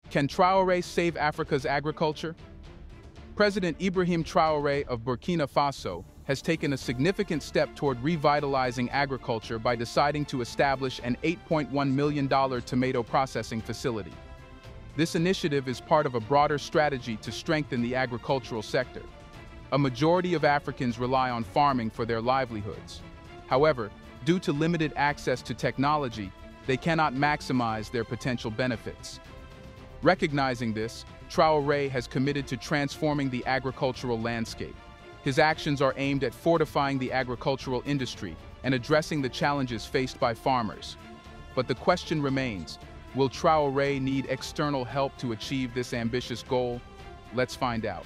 Can Traore save Africa's agriculture? President Ibrahim Traore of Burkina Faso has taken a significant step toward revitalizing agriculture by deciding to establish an $8.1 million tomato processing facility. This initiative is part of a broader strategy to strengthen the agricultural sector. A majority of Africans rely on farming for their livelihoods. However, due to limited access to technology, they cannot maximize their potential benefits. Recognizing this, Traore has committed to transforming the agricultural landscape. His actions are aimed at fortifying the agricultural industry and addressing the challenges faced by farmers. But the question remains, will Traore need external help to achieve this ambitious goal? Let's find out.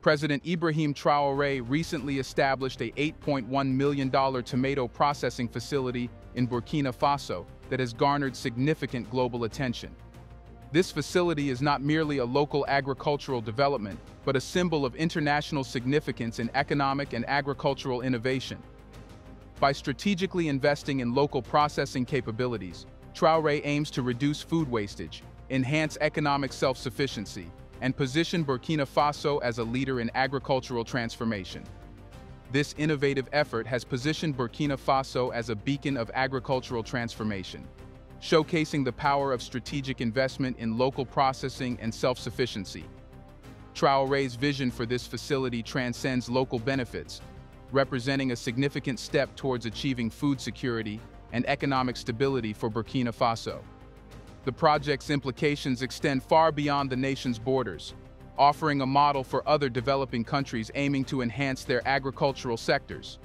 President Ibrahim Traore recently established a $8.1 million tomato processing facility in Burkina Faso that has garnered significant global attention. This facility is not merely a local agricultural development, but a symbol of international significance in economic and agricultural innovation. By strategically investing in local processing capabilities, Traore aims to reduce food wastage, enhance economic self-sufficiency, and position Burkina Faso as a leader in agricultural transformation. This innovative effort has positioned Burkina Faso as a beacon of agricultural transformation, showcasing the power of strategic investment in local processing and self-sufficiency. Traore's vision for this facility transcends local benefits, representing a significant step towards achieving food security and economic stability for Burkina Faso. The project's implications extend far beyond the nation's borders, offering a model for other developing countries aiming to enhance their agricultural sectors.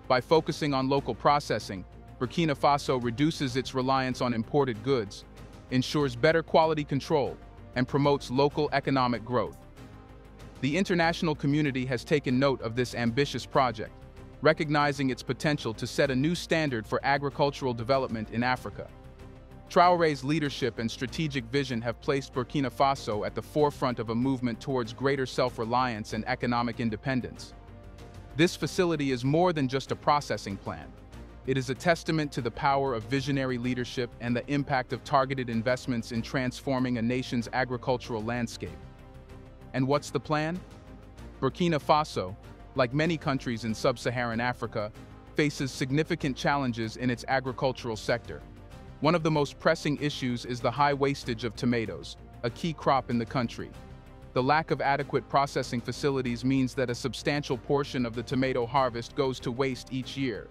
By focusing on local processing, Burkina Faso reduces its reliance on imported goods, ensures better quality control, and promotes local economic growth. The international community has taken note of this ambitious project, recognizing its potential to set a new standard for agricultural development in Africa. Traore's leadership and strategic vision have placed Burkina Faso at the forefront of a movement towards greater self-reliance and economic independence. This facility is more than just a processing plant. It is a testament to the power of visionary leadership and the impact of targeted investments in transforming a nation's agricultural landscape. And what's the plan? Burkina Faso, like many countries in sub-Saharan Africa, faces significant challenges in its agricultural sector. One of the most pressing issues is the high wastage of tomatoes, a key crop in the country. The lack of adequate processing facilities means that a substantial portion of the tomato harvest goes to waste each year.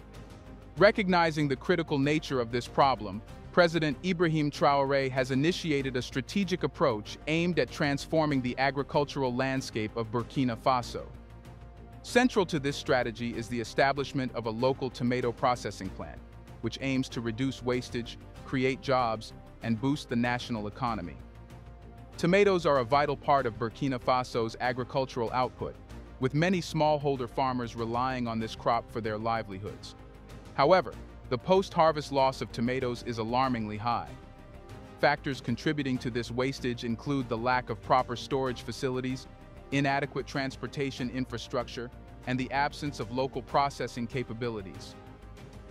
Recognizing the critical nature of this problem, President Ibrahim Traore has initiated a strategic approach aimed at transforming the agricultural landscape of Burkina Faso. Central to this strategy is the establishment of a local tomato processing plant, which aims to reduce wastage, create jobs, and boost the national economy. Tomatoes are a vital part of Burkina Faso's agricultural output, with many smallholder farmers relying on this crop for their livelihoods. However, the post-harvest loss of tomatoes is alarmingly high. Factors contributing to this wastage include the lack of proper storage facilities, inadequate transportation infrastructure, and the absence of local processing capabilities.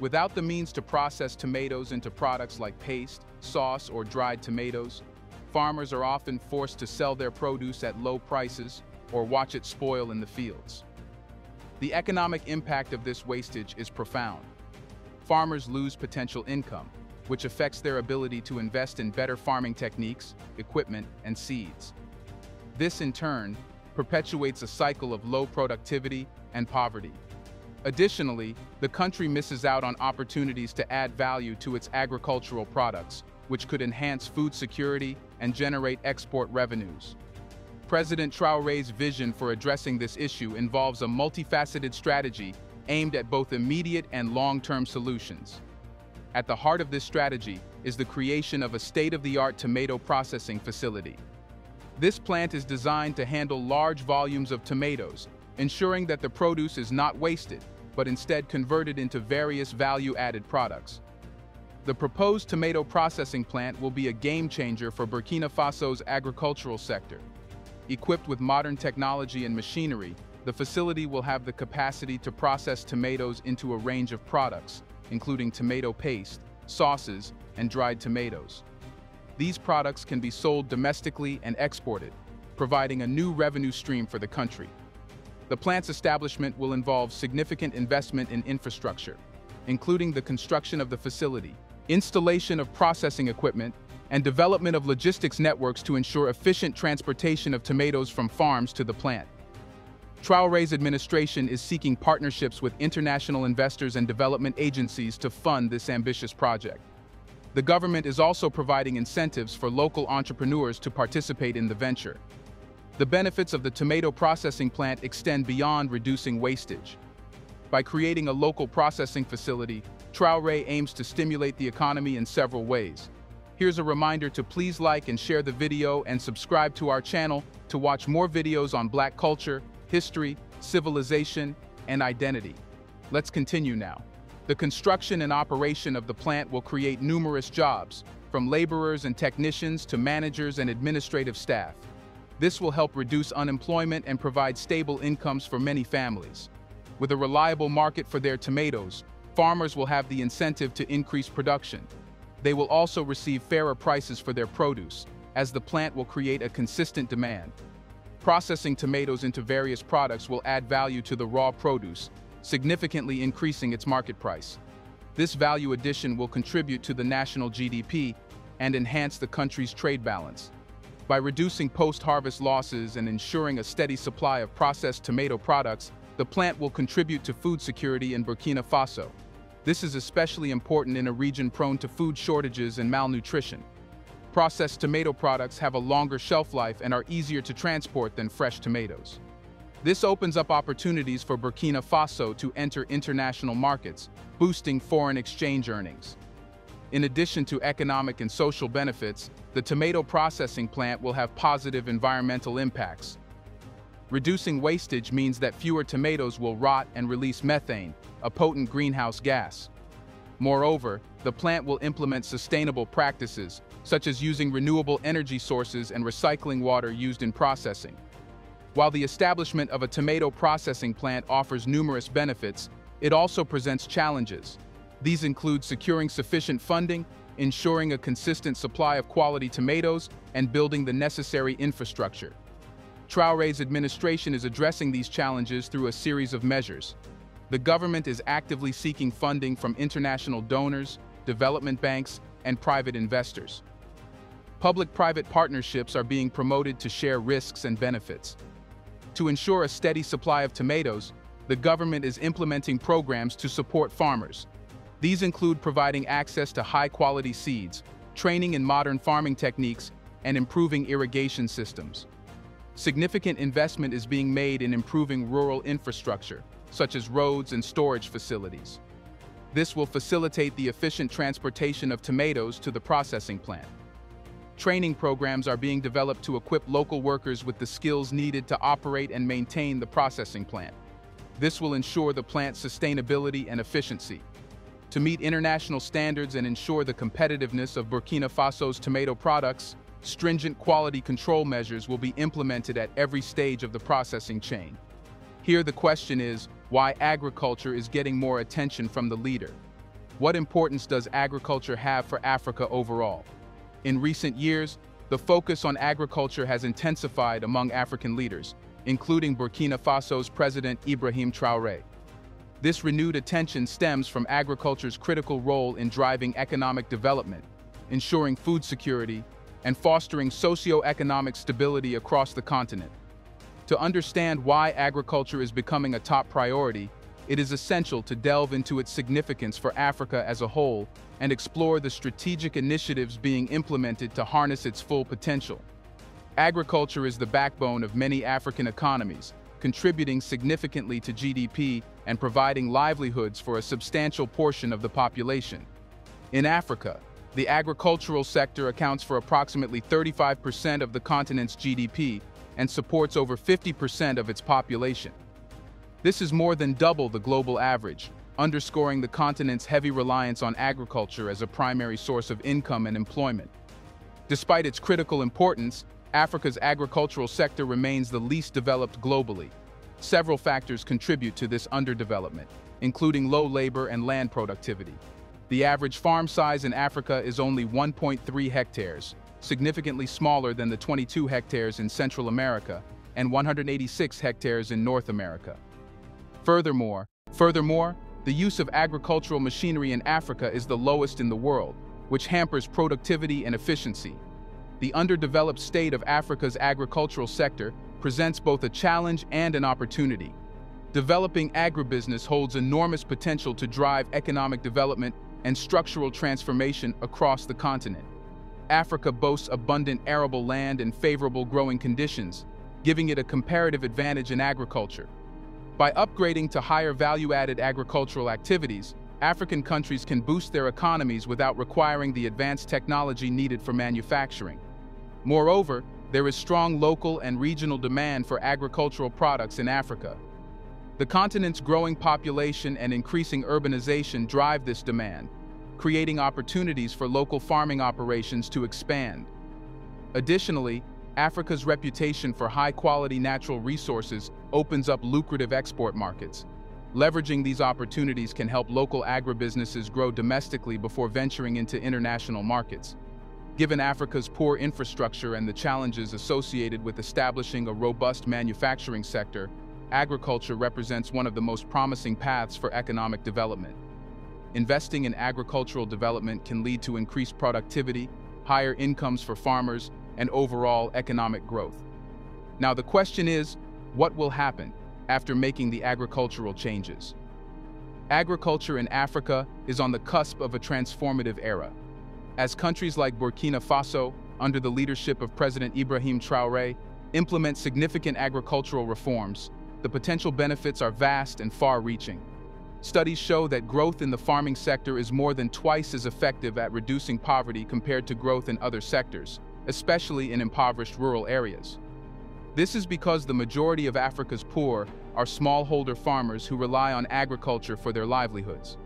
Without the means to process tomatoes into products like paste, sauce, or dried tomatoes, farmers are often forced to sell their produce at low prices or watch it spoil in the fields. The economic impact of this wastage is profound. Farmers lose potential income, which affects their ability to invest in better farming techniques, equipment, and seeds. This, in turn, perpetuates a cycle of low productivity and poverty. Additionally, the country misses out on opportunities to add value to its agricultural products, which could enhance food security and generate export revenues. President Traore's vision for addressing this issue involves a multifaceted strategy aimed at both immediate and long-term solutions. At the heart of this strategy is the creation of a state-of-the-art tomato processing facility. This plant is designed to handle large volumes of tomatoes, ensuring that the produce is not wasted, but instead converted into various value-added products. The proposed tomato processing plant will be a game-changer for Burkina Faso's agricultural sector. Equipped with modern technology and machinery, the facility will have the capacity to process tomatoes into a range of products, including tomato paste, sauces, and dried tomatoes. These products can be sold domestically and exported, providing a new revenue stream for the country. The plant's establishment will involve significant investment in infrastructure, including the construction of the facility, installation of processing equipment, and development of logistics networks to ensure efficient transportation of tomatoes from farms to the plant. Traore's administration is seeking partnerships with international investors and development agencies to fund this ambitious project. The government is also providing incentives for local entrepreneurs to participate in the venture. The benefits of the tomato processing plant extend beyond reducing wastage. By creating a local processing facility, Traore aims to stimulate the economy in several ways. Here's a reminder to please like and share the video and subscribe to our channel to watch more videos on Black culture, history, civilization, and identity. Let's continue now. The construction and operation of the plant will create numerous jobs, from laborers and technicians to managers and administrative staff. This will help reduce unemployment and provide stable incomes for many families. With a reliable market for their tomatoes, farmers will have the incentive to increase production. They will also receive fairer prices for their produce, as the plant will create a consistent demand. Processing tomatoes into various products will add value to the raw produce, significantly increasing its market price. This value addition will contribute to the national GDP and enhance the country's trade balance. By reducing post-harvest losses and ensuring a steady supply of processed tomato products, the plant will contribute to food security in Burkina Faso. This is especially important in a region prone to food shortages and malnutrition. Processed tomato products have a longer shelf life and are easier to transport than fresh tomatoes. This opens up opportunities for Burkina Faso to enter international markets, boosting foreign exchange earnings. In addition to economic and social benefits, the tomato processing plant will have positive environmental impacts. Reducing wastage means that fewer tomatoes will rot and release methane, a potent greenhouse gas. Moreover, the plant will implement sustainable practices, such as using renewable energy sources and recycling water used in processing. While the establishment of a tomato processing plant offers numerous benefits, it also presents challenges. These include securing sufficient funding, ensuring a consistent supply of quality tomatoes, and building the necessary infrastructure. Traore's administration is addressing these challenges through a series of measures. The government is actively seeking funding from international donors, development banks, and private investors. Public-private partnerships are being promoted to share risks and benefits. To ensure a steady supply of tomatoes, the government is implementing programs to support farmers. These include providing access to high-quality seeds, training in modern farming techniques, and improving irrigation systems. Significant investment is being made in improving rural infrastructure, such as roads and storage facilities. This will facilitate the efficient transportation of tomatoes to the processing plant. Training programs are being developed to equip local workers with the skills needed to operate and maintain the processing plant. This will ensure the plant's sustainability and efficiency. To meet international standards and ensure the competitiveness of Burkina Faso's tomato products, stringent quality control measures will be implemented at every stage of the processing chain. Here the question is, why agriculture is getting more attention from the leader? What importance does agriculture have for Africa overall? In recent years, the focus on agriculture has intensified among African leaders, including Burkina Faso's President Ibrahim Traore. This renewed attention stems from agriculture's critical role in driving economic development, ensuring food security, and fostering socio-economic stability across the continent. To understand why agriculture is becoming a top priority, it is essential to delve into its significance for Africa as a whole and explore the strategic initiatives being implemented to harness its full potential. Agriculture is the backbone of many African economies, contributing significantly to GDP and providing livelihoods for a substantial portion of the population. In Africa, the agricultural sector accounts for approximately 35% of the continent's GDP and supports over 50% of its population. This is more than double the global average, underscoring the continent's heavy reliance on agriculture as a primary source of income and employment. Despite its critical importance, Africa's agricultural sector remains the least developed globally. Several factors contribute to this underdevelopment. including low labor and land productivity. The average farm size in Africa is only 1.3 hectares, significantly smaller than the 22 hectares in Central America and 186 hectares in North America. Furthermore, the use of agricultural machinery in Africa is the lowest in the world, which hampers productivity and efficiency. The underdeveloped state of Africa's agricultural sector presents both a challenge and an opportunity. Developing agribusiness holds enormous potential to drive economic development and structural transformation across the continent. Africa boasts abundant arable land and favorable growing conditions, giving it a comparative advantage in agriculture. By upgrading to higher value-added agricultural activities, African countries can boost their economies without requiring the advanced technology needed for manufacturing. Moreover, there is strong local and regional demand for agricultural products in Africa. The continent's growing population and increasing urbanization drive this demand, creating opportunities for local farming operations to expand. Additionally, Africa's reputation for high-quality natural resources opens up lucrative export markets. Leveraging these opportunities can help local agribusinesses grow domestically before venturing into international markets. Given Africa's poor infrastructure and the challenges associated with establishing a robust manufacturing sector, agriculture represents one of the most promising paths for economic development. Investing in agricultural development can lead to increased productivity, higher incomes for farmers, and overall economic growth. Now the question is, what will happen after making the agricultural changes? Agriculture in Africa is on the cusp of a transformative era. As countries like Burkina Faso, under the leadership of President Ibrahim Traore, implement significant agricultural reforms, the potential benefits are vast and far-reaching. Studies show that growth in the farming sector is more than twice as effective at reducing poverty compared to growth in other sectors, especially in impoverished rural areas. This is because the majority of Africa's poor are smallholder farmers who rely on agriculture for their livelihoods.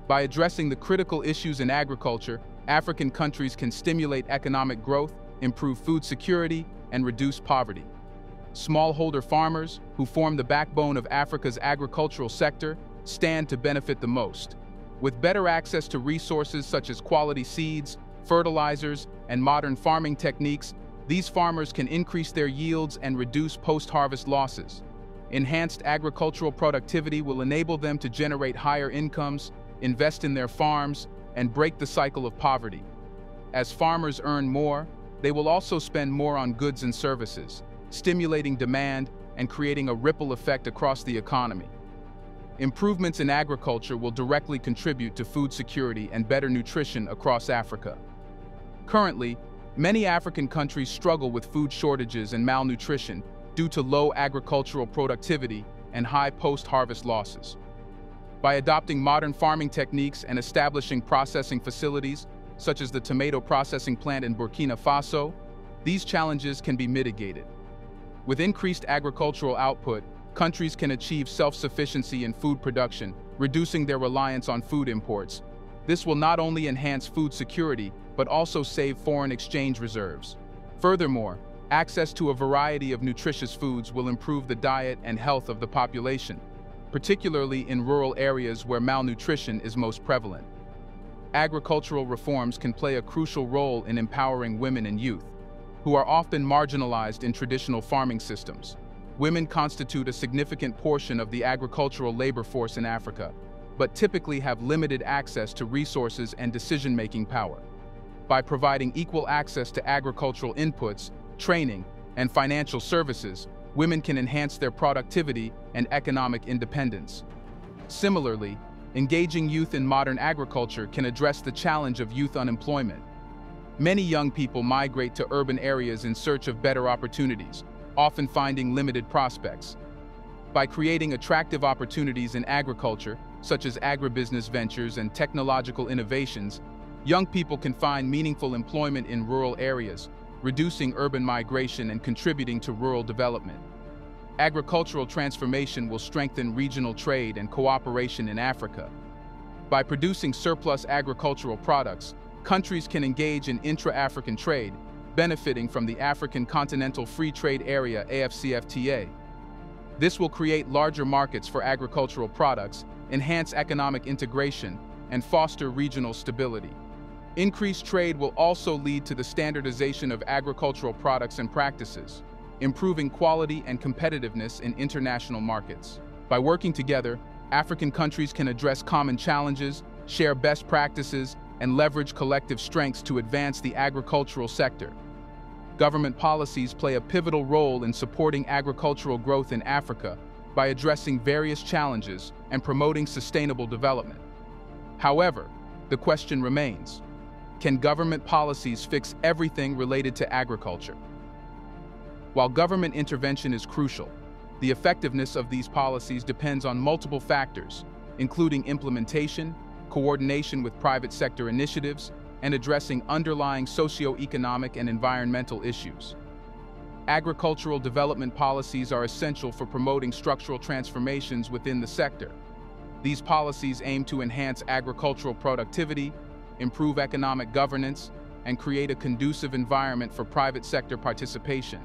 By addressing the critical issues in agriculture, African countries can stimulate economic growth, improve food security, and reduce poverty. Smallholder farmers, who form the backbone of Africa's agricultural sector, stand to benefit the most. With better access to resources such as quality seeds, fertilizers, and modern farming techniques, these farmers can increase their yields and reduce post-harvest losses. Enhanced agricultural productivity will enable them to generate higher incomes, invest in their farms, and break the cycle of poverty. As farmers earn more, they will also spend more on goods and services, stimulating demand and creating a ripple effect across the economy. Improvements in agriculture will directly contribute to food security and better nutrition across Africa. Currently, many African countries struggle with food shortages and malnutrition due to low agricultural productivity and high post-harvest losses. By adopting modern farming techniques and establishing processing facilities, such as the tomato processing plant in Burkina Faso, these challenges can be mitigated. With increased agricultural output, countries can achieve self-sufficiency in food production, reducing their reliance on food imports. This will not only enhance food security, but also save foreign exchange reserves. Furthermore, access to a variety of nutritious foods will improve the diet and health of the population, particularly in rural areas where malnutrition is most prevalent. Agricultural reforms can play a crucial role in empowering women and youth, who are often marginalized in traditional farming systems. Women constitute a significant portion of the agricultural labor force in Africa, but typically have limited access to resources and decision-making power. By providing equal access to agricultural inputs, training, and financial services, women can enhance their productivity and economic independence. Similarly, engaging youth in modern agriculture can address the challenge of youth unemployment. Many young people migrate to urban areas in search of better opportunities, often finding limited prospects. By creating attractive opportunities in agriculture, such as agribusiness ventures and technological innovations, young people can find meaningful employment in rural areas, reducing urban migration and contributing to rural development. Agricultural transformation will strengthen regional trade and cooperation in Africa. By producing surplus agricultural products, countries can engage in intra-African trade, benefiting from the African Continental Free Trade Area (AFCFTA). This will create larger markets for agricultural products, enhance economic integration, and foster regional stability. Increased trade will also lead to the standardization of agricultural products and practices, improving quality and competitiveness in international markets. By working together, African countries can address common challenges, share best practices, and leverage collective strengths to advance the agricultural sector. Government policies play a pivotal role in supporting agricultural growth in Africa by addressing various challenges and promoting sustainable development. However, the question remains: can government policies fix everything related to agriculture? While government intervention is crucial, the effectiveness of these policies depends on multiple factors, including implementation, coordination with private sector initiatives, and addressing underlying socio-economic and environmental issues. Agricultural development policies are essential for promoting structural transformations within the sector. These policies aim to enhance agricultural productivity, improve economic governance, and create a conducive environment for private sector participation.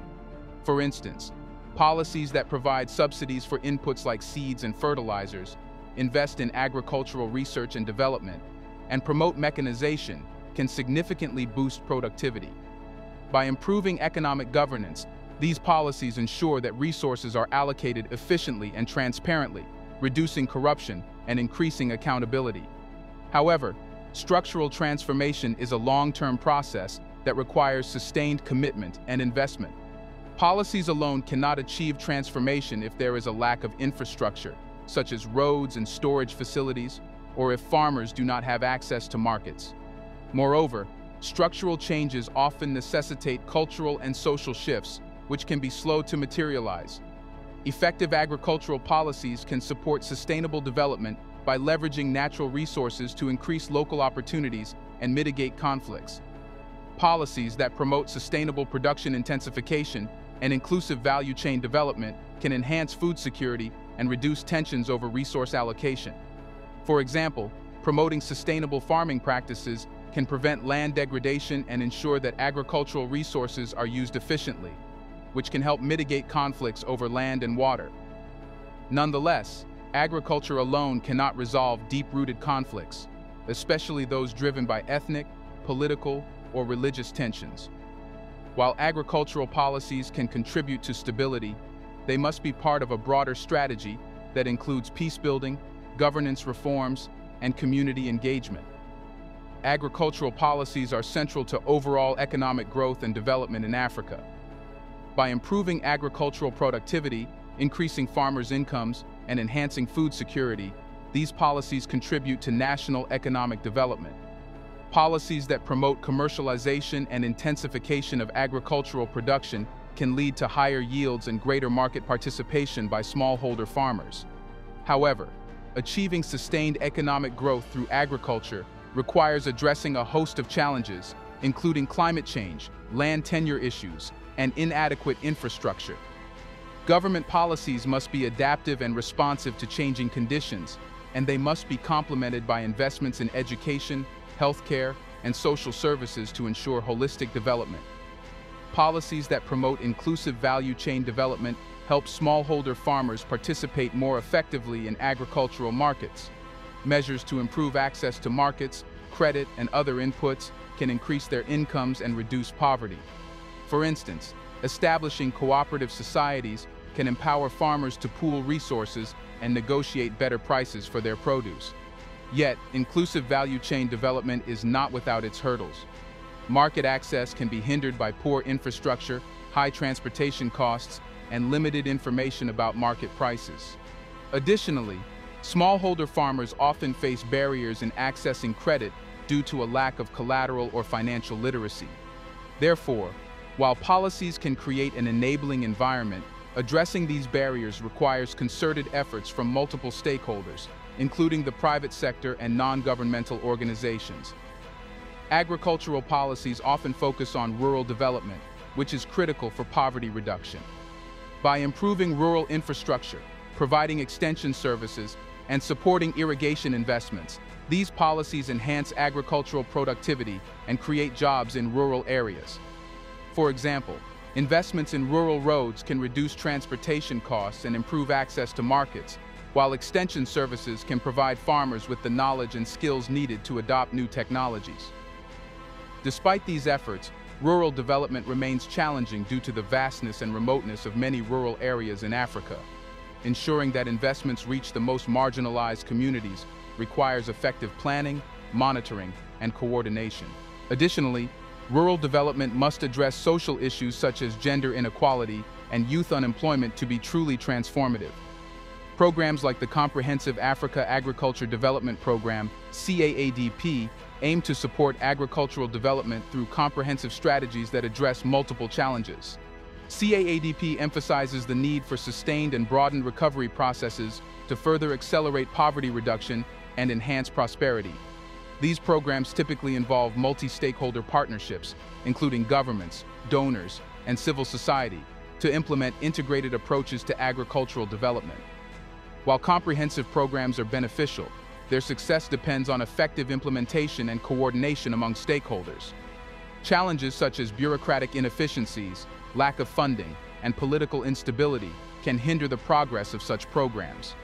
For instance, policies that provide subsidies for inputs like seeds and fertilizers, invest in agricultural research and development, and promote mechanization can significantly boost productivity. By improving economic governance, these policies ensure that resources are allocated efficiently and transparently, reducing corruption and increasing accountability. However, structural transformation is a long-term process that requires sustained commitment and investment. Policies alone cannot achieve transformation if there is a lack of infrastructure, such as roads and storage facilities, or if farmers do not have access to markets. Moreover, structural changes often necessitate cultural and social shifts, which can be slow to materialize. Effective agricultural policies can support sustainable development by leveraging natural resources to increase local opportunities and mitigate conflicts. Policies that promote sustainable production intensification and inclusive value chain development can enhance food security and reduce tensions over resource allocation. For example, promoting sustainable farming practices can prevent land degradation and ensure that agricultural resources are used efficiently, which can help mitigate conflicts over land and water. Nonetheless, agriculture alone cannot resolve deep-rooted conflicts, especially those driven by ethnic, political, or religious tensions. While agricultural policies can contribute to stability, they must be part of a broader strategy that includes peace-building, governance reforms, and community engagement. Agricultural policies are central to overall economic growth and development in Africa. By improving agricultural productivity, increasing farmers' incomes, and enhancing food security, these policies contribute to national economic development. Policies that promote commercialization and intensification of agricultural production can lead to higher yields and greater market participation by smallholder farmers. However, achieving sustained economic growth through agriculture requires addressing a host of challenges, including climate change, land tenure issues, and inadequate infrastructure. Government policies must be adaptive and responsive to changing conditions, and they must be complemented by investments in education, healthcare, and social services to ensure holistic development. Policies that promote inclusive value chain development help smallholder farmers participate more effectively in agricultural markets. Measures to improve access to markets, credit, and other inputs can increase their incomes and reduce poverty. For instance, establishing cooperative societies can empower farmers to pool resources and negotiate better prices for their produce. Yet, inclusive value chain development is not without its hurdles. Market access can be hindered by poor infrastructure, high transportation costs, and limited information about market prices. Additionally, smallholder farmers often face barriers in accessing credit due to a lack of collateral or financial literacy. Therefore, while policies can create an enabling environment, addressing these barriers requires concerted efforts from multiple stakeholders, including the private sector and non-governmental organizations. Agricultural policies often focus on rural development, which is critical for poverty reduction. By improving rural infrastructure, providing extension services, and supporting irrigation investments, these policies enhance agricultural productivity and create jobs in rural areas. For example, investments in rural roads can reduce transportation costs and improve access to markets, while extension services can provide farmers with the knowledge and skills needed to adopt new technologies. Despite these efforts, rural development remains challenging due to the vastness and remoteness of many rural areas in Africa. Ensuring that investments reach the most marginalized communities requires effective planning, monitoring, and coordination. Additionally, rural development must address social issues such as gender inequality and youth unemployment to be truly transformative. Programs like the Comprehensive Africa Agriculture Development Program, CAADP, aim to support agricultural development through comprehensive strategies that address multiple challenges. CAADP emphasizes the need for sustained and broadened recovery processes to further accelerate poverty reduction and enhance prosperity. These programs typically involve multi-stakeholder partnerships, including governments, donors, and civil society, to implement integrated approaches to agricultural development. While comprehensive programs are beneficial, their success depends on effective implementation and coordination among stakeholders. Challenges such as bureaucratic inefficiencies, lack of funding, and political instability can hinder the progress of such programs.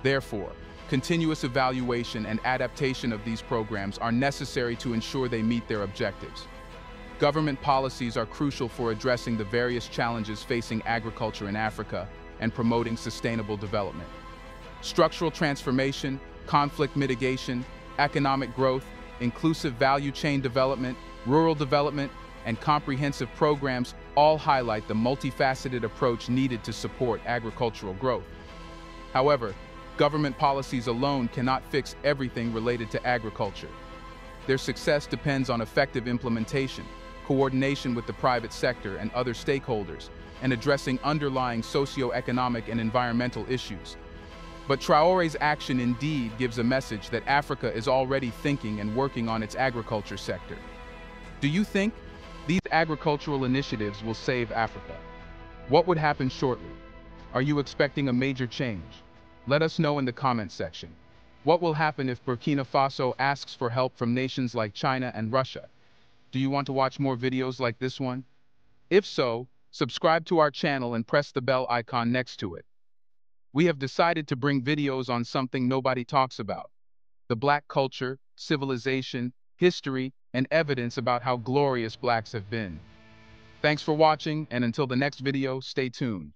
Therefore, continuous evaluation and adaptation of these programs are necessary to ensure they meet their objectives. Government policies are crucial for addressing the various challenges facing agriculture in Africa and promoting sustainable development. Structural transformation, conflict mitigation, economic growth, inclusive value chain development, rural development, and comprehensive programs all highlight the multifaceted approach needed to support agricultural growth. However, government policies alone cannot fix everything related to agriculture. Their success depends on effective implementation, coordination with the private sector and other stakeholders, and addressing underlying socio-economic and environmental issues. But Traore's action indeed gives a message that Africa is already thinking and working on its agriculture sector. Do you think these agricultural initiatives will save Africa? What would happen shortly? Are you expecting a major change? Let us know in the comments section. What will happen if Burkina Faso asks for help from nations like China and Russia? Do you want to watch more videos like this one? If so, subscribe to our channel and press the bell icon next to it. We have decided to bring videos on something nobody talks about: the Black culture, civilization, history, and evidence about how glorious Blacks have been. Thanks for watching, and until the next video, stay tuned.